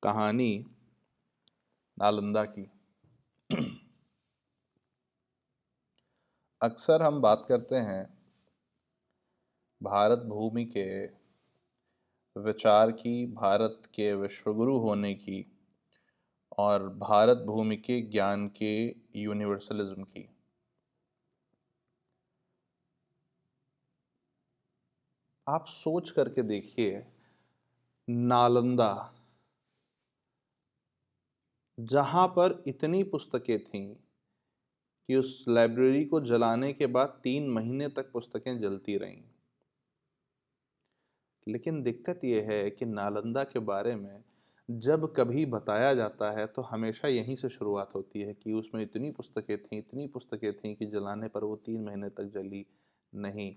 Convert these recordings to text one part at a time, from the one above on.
कहानी नालंदा की। अक्सर हम बात करते हैं भारत भूमि के विचार की, भारत के विश्वगुरु होने की और भारत भूमि के ज्ञान के यूनिवर्सलिज्म की। आप सोच करके देखिए, नालंदा जहां पर इतनी पुस्तकें थीं कि उस लाइब्रेरी को जलाने के बाद 3 महीने तक पुस्तकें जलती रहीं। लेकिन दिक्कत यह है कि नालंदा के बारे में जब कभी बताया जाता है तो हमेशा यहीं से शुरुआत होती है कि उसमें इतनी पुस्तकें थीं कि जलाने पर वो 3 महीने तक जली नहीं।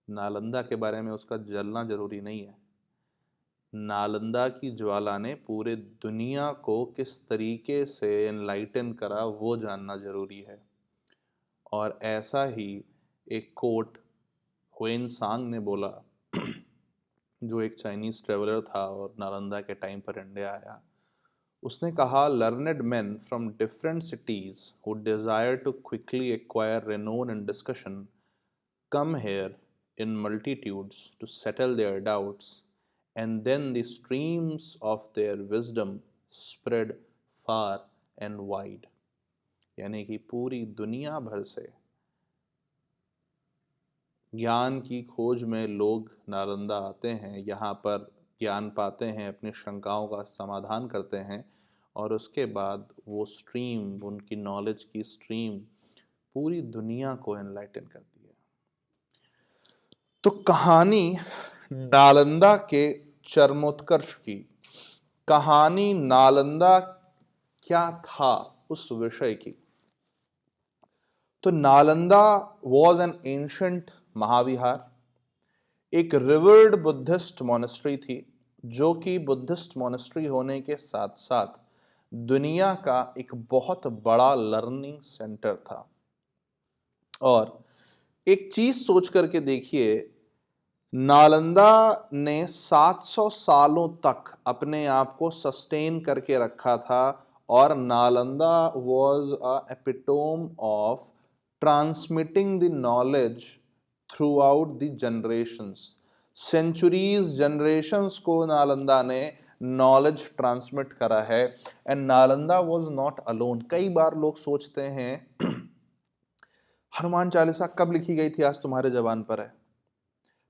नालंदा के बारे में उसका जलना जरूरी नहीं है। नालंदा की ज्वाला ने पूरे दुनिया को किस तरीके से एनलाइटन करा वो जानना जरूरी है। और ऐसा ही एक कोट हुएन सांग ने बोला, जो एक चाइनीज ट्रेवलर था और नालंदा के टाइम पर इंडिया आया। उसने कहा, learned men from different cities who desire to quickly acquire renown and discussion come here in multitudes to settle their doubts, and then the streams of their wisdom spread far and wide। यानी कि पूरी दुनिया भर से ज्ञान की खोज में लोग नालंदा आते हैं, यहाँ पर ज्ञान पाते हैं, अपनी शंकाओं का समाधान करते हैं और उसके बाद वो स्ट्रीम, उनकी नॉलेज की स्ट्रीम पूरी दुनिया को एनलाइटन करती है। तो कहानी नालंदा के चरमोत्कर्ष की, कहानी नालंदा क्या था उस विषय की। तो नालंदा वॉज एन एंशंट महाविहार, एक रिवर्ड बुद्धिस्ट मोनेस्ट्री थी, जो कि बुद्धिस्ट मोनेस्ट्री होने के साथ साथ दुनिया का एक बहुत बड़ा लर्निंग सेंटर था। और एक चीज सोच करके देखिए, नालंदा ने 700 सालों तक अपने आप को सस्टेन करके रखा था और Nalanda was a epitome of transmitting the knowledge throughout the generations. Centuries, generations को नालंदा ने नॉलेज ट्रांसमिट करा है। And Nalanda was not alone. कई बार लोग सोचते हैं, हनुमान चालीसा कब लिखी गई थी, आज तुम्हारे जबान पर है।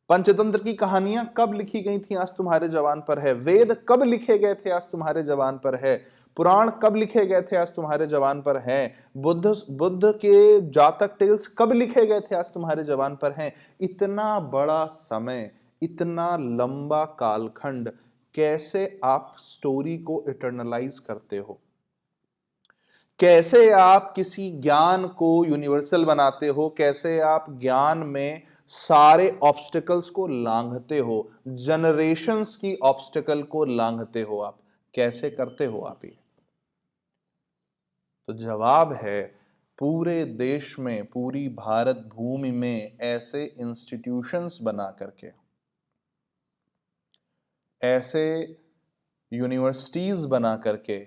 पंचतंत्र की कहानियां कब लिखी गई थी, आज तुम्हारे जबान पर है। वेद कब लिखे गए थे, आज तुम्हारे जबान पर है। पुराण कब लिखे गए थे, आज तुम्हारे जबान पर है। बुद्ध के जातक टेल्स कब लिखे गए थे, आज तुम्हारे जबान पर हैं। इतना बड़ा समय, इतना लंबा कालखंड, कैसे आप स्टोरी को इटर्नलाइज करते हो, कैसे आप किसी ज्ञान को यूनिवर्सल बनाते हो, कैसे आप ज्ञान में सारे ऑब्स्टिकल्स को लांघते हो, जनरेशंस की ऑब्स्टिकल को लांघते हो, आप कैसे करते हो आप ये। तो जवाब है, पूरे देश में, पूरी भारत भूमि में ऐसे इंस्टीट्यूशंस बना करके, ऐसे यूनिवर्सिटीज बना करके,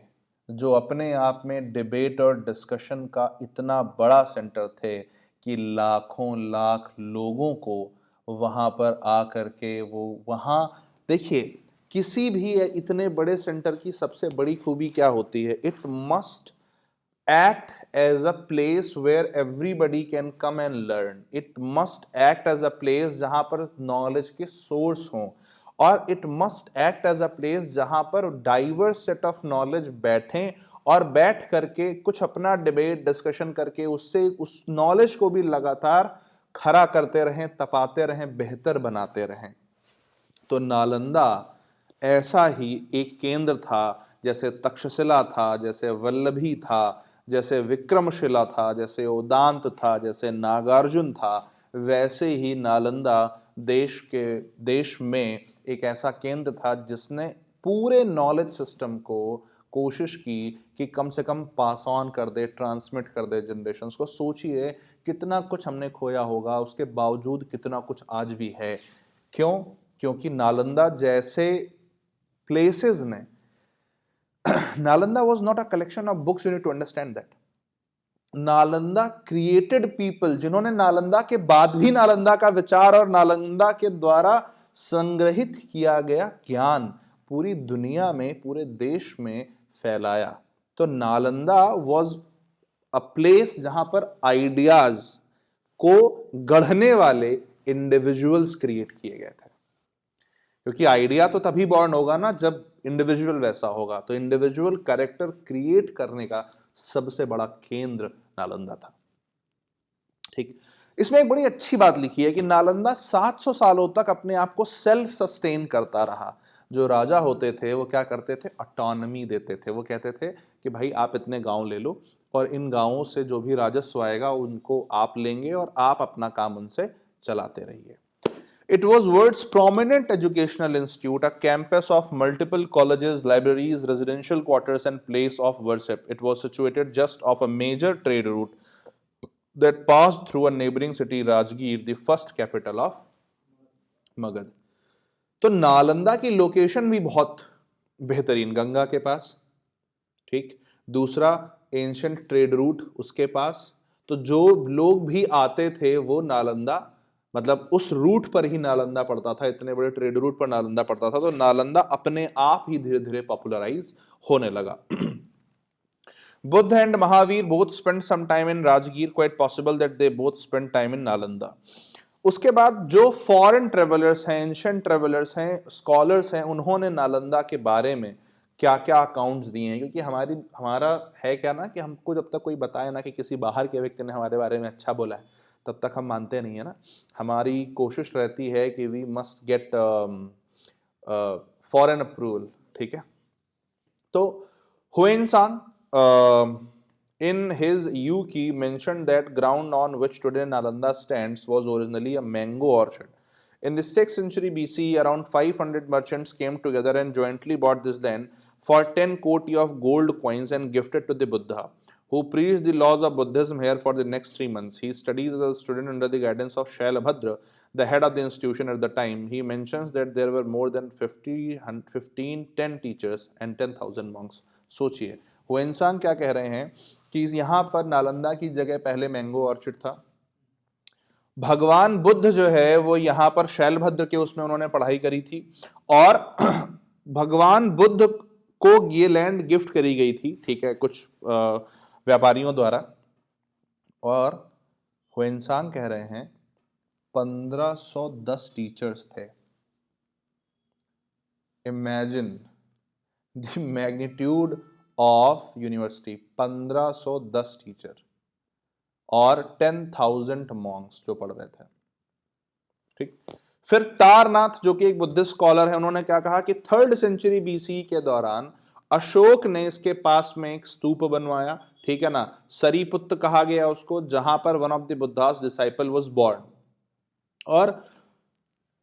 जो अपने आप में डिबेट और डिस्कशन का इतना बड़ा सेंटर थे कि लाखों लाख लोगों को वहां पर आकर के वो वहां, देखिए, किसी भी इतने बड़े सेंटर की सबसे बड़ी खूबी क्या होती है, it must act as a place where everybody can come and learn। it must act as a place जहां पर नॉलेज के सोर्स हों, और it must act as a place जहां पर डाइवर्स सेट ऑफ नॉलेज बैठें और बैठ करके कुछ अपना डिबेट डिस्कशन करके उससे उस नॉलेज को भी लगातार खरा करते रहें, तपाते रहें, बेहतर बनाते रहें। तो नालंदा ऐसा ही एक केंद्र था, जैसे तक्षशिला था, जैसे वल्लभी था, जैसे विक्रमशिला था, जैसे उदांत था, जैसे नागार्जुन था, वैसे ही नालंदा देश में एक ऐसा केंद्र था जिसने पूरे नॉलेज सिस्टम को कोशिश की कि कम से कम पास ऑन कर दे, ट्रांसमिट कर दे जनरेशंस को। सोचिए कितना कुछ हमने खोया होगा, उसके बावजूद कितना कुछ आज भी है। क्यों? क्योंकि नालंदा जैसे प्लेसेस ने Nalanda was not a collection of books, you need to understand that. Nalanda created people, जिन्होंने नालंदा के बाद भी नालंदा का विचार और नालंदा के द्वारा संग्रहित किया गया ज्ञान पूरी दुनिया में, पूरे देश में फैलाया। तो नालंदा वॉज अ प्लेस जहां पर आइडियाज को गढ़ने वाले इंडिविजुअल्स क्रिएट किए गए थे, क्योंकि आइडिया तो तभी बॉर्न होगा ना जब इंडिविजुअल वैसा होगा। तो इंडिविजुअल कैरेक्टर क्रिएट करने का सबसे बड़ा केंद्र नालंदा था। ठीक, इसमें एक बड़ी अच्छी बात लिखी है कि नालंदा 700 सालों तक अपने आप को सेल्फ सस्टेन करता रहा। जो राजा होते थे वो क्या करते थे, ऑटोनॉमी देते थे। वो कहते थे कि भाई आप इतने गांव ले लो और इन गांवों से जो भी राजस्व आएगा उनको आप लेंगे और आप अपना काम उनसे चलाते रहिए। It was world's prominent educational institute, a campus of multiple colleges, libraries, residential quarters, and place of worship. It was situated just off a major trade route that passed through a neighboring city, Rajgir, the first capital of Magad. तो नालंदा की location भी बहुत बेहतरीन, गंगा के पास, ठीक, दूसरा ancient trade route उसके पास। तो जो लोग भी आते थे वो नालंदा, मतलब उस रूट पर ही नालंदा पड़ता था, इतने बड़े ट्रेड रूट पर नालंदा पड़ता था। तो नालंदा अपने आप ही धीरे धीरे पॉपुलराइज होने लगा। Buddha and Mahavir both spend some time in Rajgir, quite possible that they both spend time in Nalanda. उसके बाद जो फॉरेन ट्रेवलर्स हैं, एंशिएंट ट्रेवलर्स हैं, स्कॉलर्स हैं, उन्होंने नालंदा के बारे में क्या क्या अकाउंट्स दिए हैं, क्योंकि हमारा है क्या ना कि हमको जब तक कोई बताए ना कि किसी बाहर के व्यक्ति ने हमारे बारे में अच्छा बोला है तब तक हम मानते नहीं है ना। हमारी कोशिश रहती है कि we must get foreign approval, ठीक है। तो Hiuen Tsang in his Yuki mentioned that ground on which today Nalanda stands was originally a mango orchard. In the 6th century BC, around 500 merchants came together and jointly bought this land for 10 koti of gold coins and gifted to the Buddha, who preached the laws of Buddhism here for the next 3 months. He studies as a student under the guidance of Shailabhadra, the head of the institution at the time. He mentions that there were more than 10 teachers and 10,000 monks. सोचिए Hiuen Tsang क्या कह रहे हैं कि यहाँ पर नालंदा की जगह पहले मैंगो ऑर्चिड था। भगवान बुद्ध जो है वो यहाँ पर शैलभद्र के उसमें उन्होंने पढ़ाई करी थी और भगवान बुद्ध को ये लैंड गिफ्ट करी गई थी, ठीक है, कुछ व्यापारियों द्वारा। और हुएनसांग कह रहे हैं 1510 टीचर्स थे। Imagine the magnitude of university, 1510 teacher और 10,000 मॉन्क्स जो पढ़ रहे थे, ठीक। फिर तारनाथ जो कि एक बुद्धिस्ट स्कॉलर है, उन्होंने क्या कहा कि 3rd सेंचुरी बीसी के दौरान अशोक ने इसके पास में एक स्तूप बनवाया, ठीक है ना, सरीपुत्र कहा गया उसको, जहां पर one of the Buddha's disciple was born. और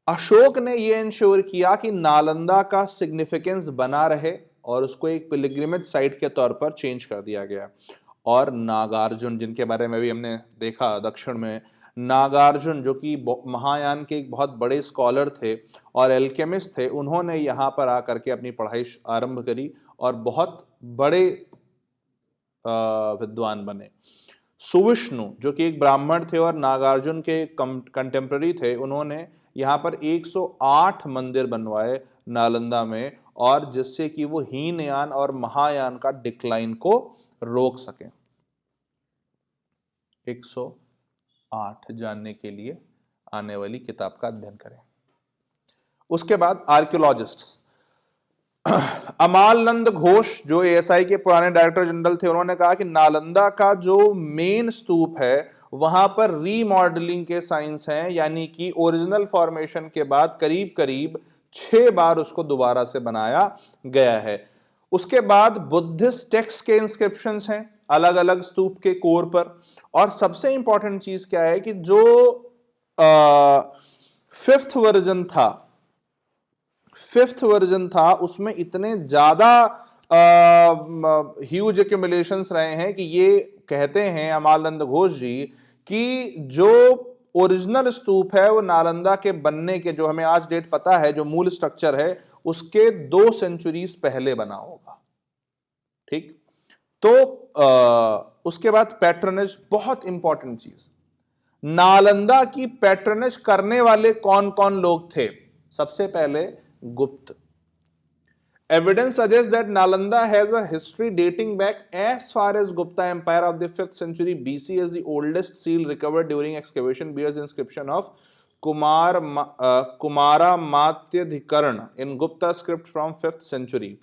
अशोक ने यह इंश्योर किया कि नालंदा का सिग्निफिकेंस बना रहे और उसको एक पिलग्रिमेज साइट के तौर पर चेंज कर दिया गया। और नागार्जुन, जिनके बारे में भी हमने देखा दक्षिण में, नागार्जुन जो कि महायान के एक बहुत बड़े स्कॉलर थे और एल्केमिस्ट थे, उन्होंने यहाँ पर आकर के अपनी पढ़ाई आरंभ करी और बहुत बड़े विद्वान बने। सुविष्णु जो कि एक ब्राह्मण थे और नागार्जुन के कंटेम्पररी थे, उन्होंने यहाँ पर 108 मंदिर बनवाए नालंदा में, और जिससे कि वो हीनयान और महायान का डिक्लाइन को रोक सके। 108 जानने के लिए आने वाली किताब का अध्ययन करें। उसके बाद आर्कियोलॉजिस्ट्स, अमाल नंद घोष जो एएसआई के पुराने डायरेक्टर जनरल थे, उन्होंने कहा कि नालंदा का जो मेन स्तूप है वहां पर रीमॉडलिंग के साइंस हैं, यानी कि ओरिजिनल फॉर्मेशन के बाद करीब करीब 6 बार उसको दोबारा से बनाया गया है। उसके बाद बुद्धिस्ट टेक्स्ट के इंस्क्रिप्शंस हैं अलग अलग स्तूप के कोर पर। और सबसे इंपॉर्टेंट चीज क्या है कि जो 5th वर्जन था उसमें इतने ज्यादा ह्यूज एक्यूमुलेशंस रहे हैं कि ये कहते हैं अमालनंद घोष जी कि जो ओरिजिनल स्तूप है वो नालंदा के बनने के, जो हमें आज डेट पता है, जो मूल स्ट्रक्चर है उसके 2 सेंचुरीज पहले बना होगा। ठीक। तो उसके बाद पैट्रनेज, बहुत इंपॉर्टेंट चीज, नालंदा की पैट्रनेज करने वाले कौन कौन लोग थे? सबसे पहले गुप्त। Evidence suggests that Nalanda has a history dating back as far as Gupta Empire of the 5th century BC, as the oldest seal recovered during excavation bears inscription of Kumara Matyadhikaran in Gupta script from 5th century.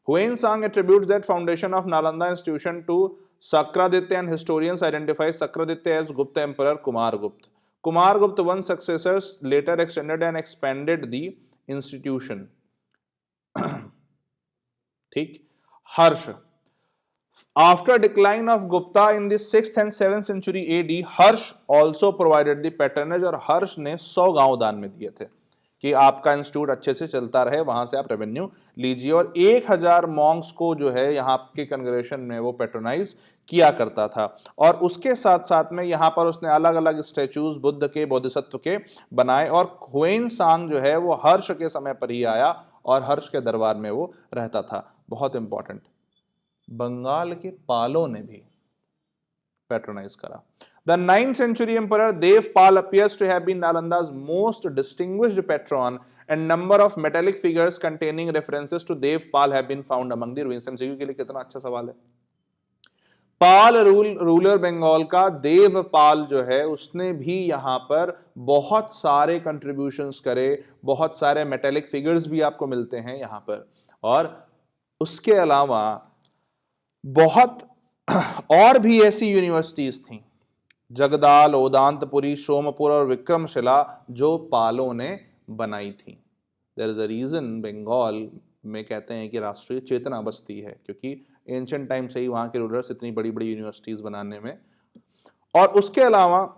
Huyen Sang attributes that foundation of Nalanda institution to Sakraditya, and historians identify Sakraditya as Gupta Emperor Kumargupta. Kumargupta, one successors, later extended and expanded the institution. ठीक। हर्ष, after decline of Gupta in the 6th and 7th century AD, Harsh also provided the patronage, और हर्ष ने 100 गांव दान में दिए थे कि आपका इंस्टीट्यूट अच्छे से चलता रहे, वहां से आप रेवेन्यू लीजिए, और 1000 मॉन्क्स को जो है यहाँ के कॉन्ग्रेगेशन में वो पैट्रोनाइज किया करता था। और उसके साथ साथ में यहाँ पर उसने अलग अलग स्टैचूज बुद्ध के, बोधिसत्व के बनाए, और ह्वेन सांग जो है वो हर्ष के समय पर ही आया और हर्ष के दरबार में वो रहता था। बहुत इंपॉर्टेंट, बंगाल के पालों ने भी पैट्रोनाइज करा। The 9th century emperor Devpal appears to have been Nalanda's most distinguished patron, and number of metallic figures containing references to Devpal have been found among the ruins. MCQ के लिए कितना अच्छा सवाल है। पाल रूलर बंगाल का देवपाल जो है उसने भी यहां पर बहुत सारे कंट्रीब्यूशंस करे, बहुत सारे मेटेलिक फिगर्स भी आपको मिलते हैं यहां पर, और उसके अलावा बहुत और भी ऐसी यूनिवर्सिटीज थी, जगदाल, ओदांतपुरी, सोमपुर और विक्रमशिला, जो पालों ने बनाई थी। There is a region Bengal में कहते हैं कि राष्ट्रीय चेतना बसती है, क्योंकि एंशिएंट टाइम से ही वहां के रूलर्स इतनी बड़ी बड़ी यूनिवर्सिटीज बनाने में। और उसके अलावा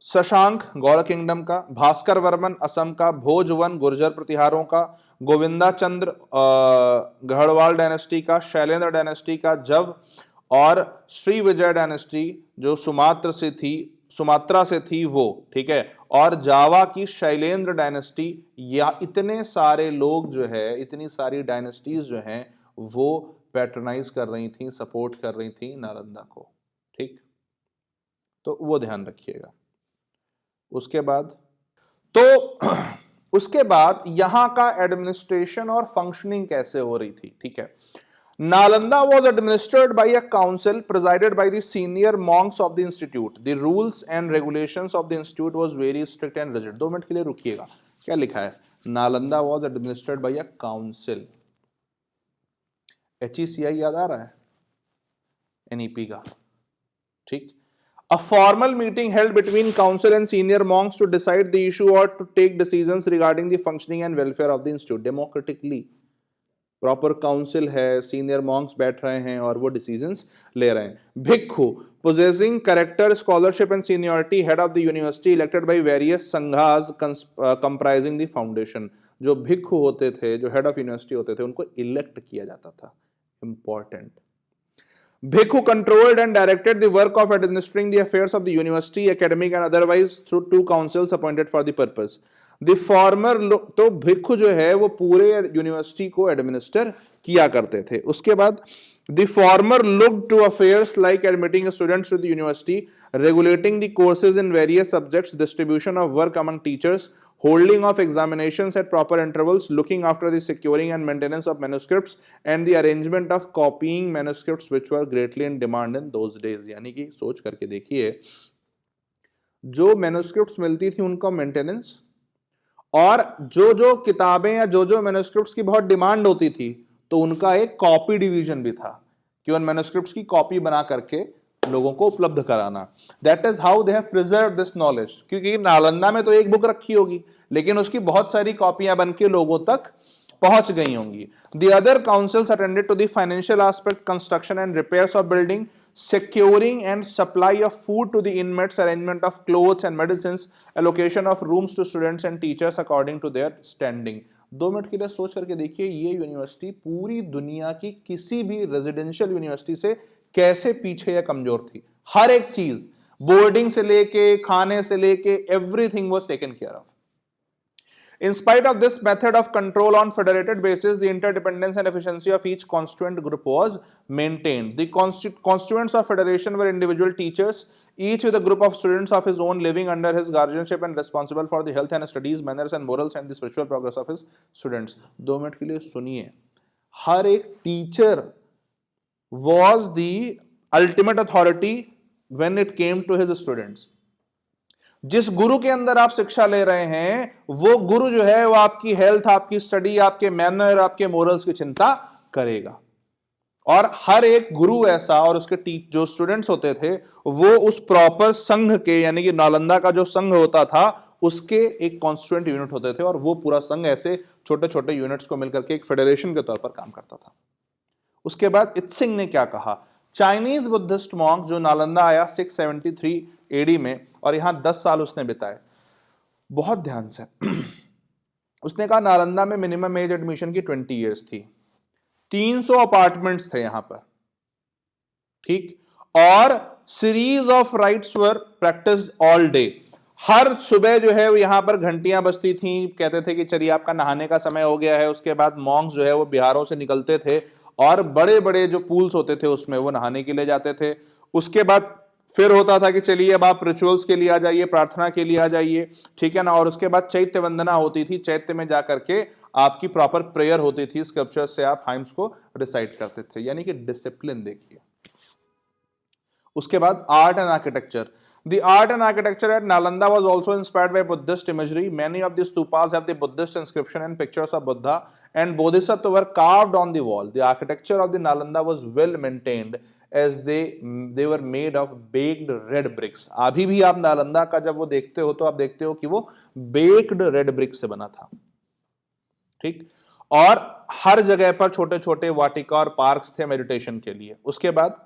शशांक गौड़ किंगडम का, भास्कर वर्मन असम का, भोजवन गुर्जर प्रतिहारों का, गोविंदा चंद्र गढ़वाल डायनेस्टी का, शैलेंद्र डायनेस्टी का जव, और श्री विजय डायनेस्टी जो सुमात्रा से थी वो, ठीक है, और जावा की शैलेंद्र डायनेस्टी। या इतने सारे लोग जो है, इतनी सारी डायनेस्टीज जो हैं वो पैट्रोनाइज कर रही थी, सपोर्ट कर रही थी नालंदा को, ठीक। तो वो ध्यान रखिएगा। उसके बाद यहां का एडमिनिस्ट्रेशन और फंक्शनिंग कैसे हो रही थी, ठीक है। Nalanda was administered by a council presided by the senior monks of the institute. The rules and regulations of the institute was very strict and rigid. 2 minute के लिए रुकिएगा, क्या लिखा है? Nalanda was administered by a council. HECI याद आ रहा है? NEP का, ठीक। A formal meeting held between council and senior monks to decide the issue or to take decisions regarding the functioning and welfare of the institute democratically. Proper council है, senior Monks बैठ रहे हैं और वो decisions ले रहे हैं। भिक्खु, possessing character, scholarship and seniority, head of the university, elected by various संघास comprising the foundation. जो भिक्खु होते थे, जो हेड ऑफ यूनिवर्सिटी होते थे, उनको इलेक्ट किया जाता था। Important. Bhikkhu controlled and directed the work of administering the affairs of the university, academic and otherwise, through 2 councils appointed for the purpose. The former, तो भिक्खु जो है वो पूरे यूनिवर्सिटी को एडमिनिस्टर किया करते थे। उसके बाद the former looked to affairs like admitting students to the university, regulating the courses in various subjects, distribution of work among teachers, holding of examinations at proper intervals, looking after the securing and maintenance of manuscripts, and the arrangement of copying manuscripts which were greatly in demand in those days. यानी कि सोच करके देखिए, जो manuscripts मिलती थी उनका maintenance, और जो किताबें या जो मैन्युस्क्रिप्ट्स की बहुत डिमांड होती थी तो उनका एक कॉपी डिवीजन भी था कि उन मैन्युस्क्रिप्ट्स की कॉपी बना करके लोगों को उपलब्ध कराना। That is how they have preserved this knowledge, क्योंकि नालंदा में तो एक बुक रखी होगी लेकिन उसकी बहुत सारी कॉपियां बन के लोगों तक पहुंच गई होंगी। The other councils attended to the financial aspect, construction and repairs of building, securing and supply of food to the inmates, arrangement of clothes and medicines, allocation of rooms to students and teachers according to their standing. 2 minute के लिए सोच करके देखिए, ये university पूरी दुनिया की किसी भी रेजिडेंशियल यूनिवर्सिटी से कैसे पीछे या कमजोर थी। हर एक चीज, बोर्डिंग से लेके खाने से लेके, everything was taken care of. In spite of this method of control on federated basis, the interdependence and efficiency of each constituent group was maintained. The constituents of federation were individual teachers, each with a group of students of his own living under his guardianship and responsible for the health and studies, manners and morals and the spiritual progress of his students. 2 minute के लिए सुनिए. हर एक teacher was the ultimate authority when it came to his students. जिस गुरु के अंदर आप शिक्षा ले रहे हैं वो गुरु जो है वो आपकी हेल्थ, आपकी स्टडी, आपके मैनर, आपके मोरल्स की चिंता करेगा. और हर एक गुरु ऐसा और उसके जो स्टूडेंट्स होते थे वो उस प्रॉपर संघ के, यानी कि नालंदा का जो संघ होता था उसके एक कॉन्स्टिट्यूएंट यूनिट होते थे और वो पूरा संघ ऐसे छोटे छोटे यूनिट्स को मिलकर के एक फेडरेशन के तौर पर काम करता था. उसके बाद इत्सिंग ने क्या कहा? चाइनीज बुद्धिस्ट मॉन्क जो नालंदा आया 673 एडी में और यहां 10 साल उसने बिताए. बहुत ध्यान से उसने कहा नालंदा में मिनिमम एज एडमिशन की 20 इयर्स थी. 300 अपार्टमेंट्स थे यहां पर, ठीक, और series of rites were practised all day. हर सुबह जो है यहां पर घंटियां बजती थी, कहते थे कि चलिए आपका नहाने का समय हो गया है. उसके बाद मॉन्क्स जो है वो बिहारों से निकलते थे और बड़े बड़े जो पूल्स होते थे उसमें वो नहाने के लिए जाते थे. उसके बाद फिर होता था कि चलिए अब आप रिचुअल्स के लिए आ जाइए, प्रार्थना के लिए आ जाइए, ठीक है ना. और उसके बाद चैत्य वंदना होती थी, चैत्य में जाकर के आपकी प्रॉपर प्रेयर होती थी, स्क्रिप्चर से आप हाइम्स को रिसाइट करते थे, यानी कि डिसिप्लिन देखिए. उसके बाद art and architecture. The art and architecture at Nalanda was also inspired by Buddhist imagery. Many of the stupas have the Buddhist inscription and pictures of Buddha and Bodhisattva were carved on the wall. The architecture of the Nalanda was well maintained as they were made of baked red bricks. अभी भी आप नालंदा का जब वो देखते हो तो आप देखते हो कि वो baked red brick से बना था, ठीक. और हर जगह पर छोटे छोटे वाटिका और पार्क्स थे मेडिटेशन के लिए. उसके बाद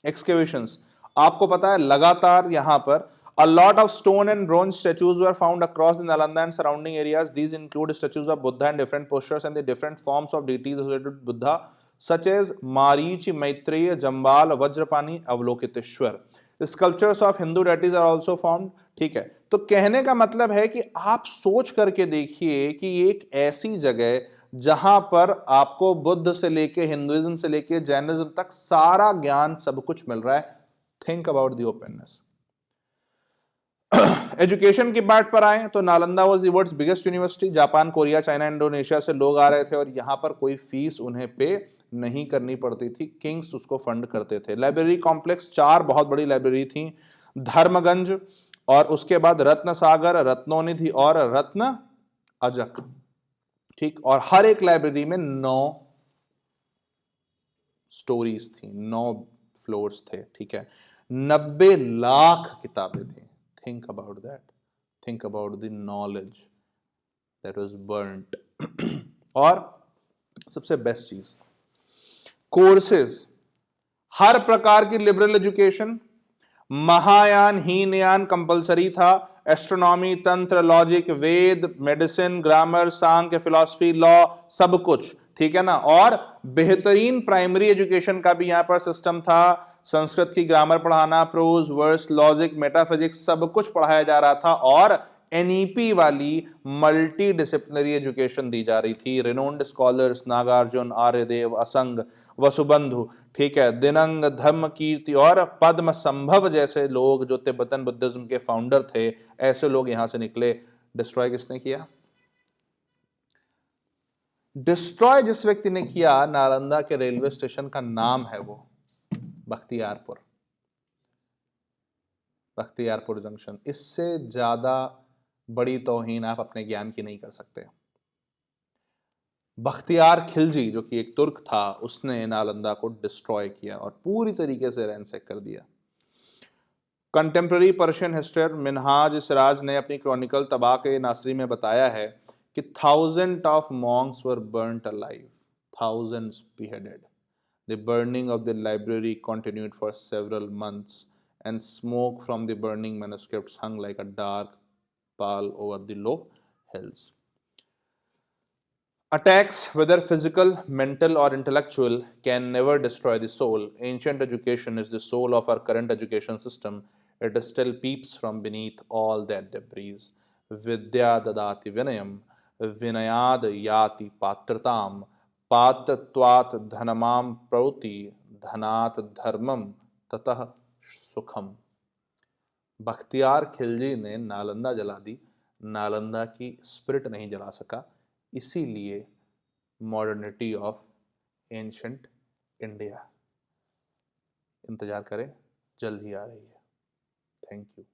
एक्सकेवेशंस. आपको पता है लगातार यहां पर a lot of stone and bronze statues were found across the Nalanda and surrounding areas. These include statues of Buddha in different postures and the different forms of deities associated with Buddha such as Marichi, Maitreya, Jambal, Vajrapani, Avalokiteshwar. Sculptures of Hindu deities are also found. ठीक है, तो कहने का मतलब है कि आप सोच करके देखिए कि एक ऐसी जगह जहां पर आपको बुद्ध से लेके हिंदुइज्म से लेके जैनिज्म तक सारा ज्ञान सब कुछ मिल रहा है. Think about the openness. Education की बात पर आए तो Nalanda was the world's biggest university. Japan, Korea, China, Indonesia से लोग आ रहे थे और यहां पर कोई फीस उन्हें पे नहीं करनी पड़ती थी, किंग्स उसको फंड करते थे. लाइब्रेरी कॉम्प्लेक्स 4 बहुत बड़ी लाइब्रेरी थी. धर्मगंज और उसके बाद रत्न सागर, रत्नोनिधि और रत्न अजक, ठीक. और हर एक लाइब्रेरी में 9 स्टोरीज थी, 9 फ्लोर्स थे, ठीक है. 90 लाख किताबें थी. Think about that. Think about the knowledge that was burnt. और सबसे बेस्ट चीज कोर्सेज, हर प्रकार की liberal education. Mahayana, Hinayana compulsory था. एस्ट्रोनॉमी, तंत्र, लॉजिक, वेद, मेडिसिन, ग्रामर, सांख्य, फिलॉसफी, लॉ, सब कुछ, ठीक है ना. और बेहतरीन प्राइमरी एजुकेशन का भी यहां पर सिस्टम था. संस्कृत की ग्रामर पढ़ाना, प्रोज, वर्स, लॉजिक, मेटाफिजिक्स सब कुछ पढ़ाया जा रहा था. और एनईपी वाली मल्टी डिसिप्लिनरी एजुकेशन दी जा रही थी. रिनोन्ड स्कॉलर्स नागार्जुन, आर्यदेव, असंग, वसुबंधु, ठीक है, दिनंग, धम्मकीर्ति और पद्म संभव जैसे लोग जो तिब्बतन बुद्धिज्म के फाउंडर थे, ऐसे लोग यहां से निकले. डिस्ट्रॉय किसने किया? डिस्ट्रॉय जिस व्यक्ति ने किया, नालंदा के रेलवे स्टेशन का नाम है वो बख्तियारपुर. बख्तियारपुर जंक्शन. इससे ज्यादा बड़ी तौहीन आप अपने ज्ञान की नहीं कर सकते. बख्तियार खिलजी जो कि एक तुर्क था, उसने नालंदा को डिस्ट्रॉय किया और पूरी तरीके से रैंसैक कर दिया. कंटेम्प्रेरी पर्शियन हिस्ट्रियर मिनहाज सिराज ने अपनी क्रॉनिकल तबाक नासरी में बताया है कि thousands of monks were burnt alive, thousands beheaded. The burning of the library continued for several months, and smoke from the burning manuscripts hung like a dark pall over the low hills. Attacks, whether physical, mental, or intellectual, can never destroy the soul. Ancient education is the soul of our current education system. It still peeps from beneath all that debris. विद्या ददाति विनयम, विनयाद याति पात्रताम, पात्रत्वात् धनमाम प्रौति, धनात् धर्मम, ततः सुखम। बख्तियार खिलजी ने नालंदा जला दी, नालंदा की spirit नहीं जला सका, इसीलिए मॉडर्निटी ऑफ एंशंट इंडिया। इंतजार करें, जल्द ही आ रही है। Thank you.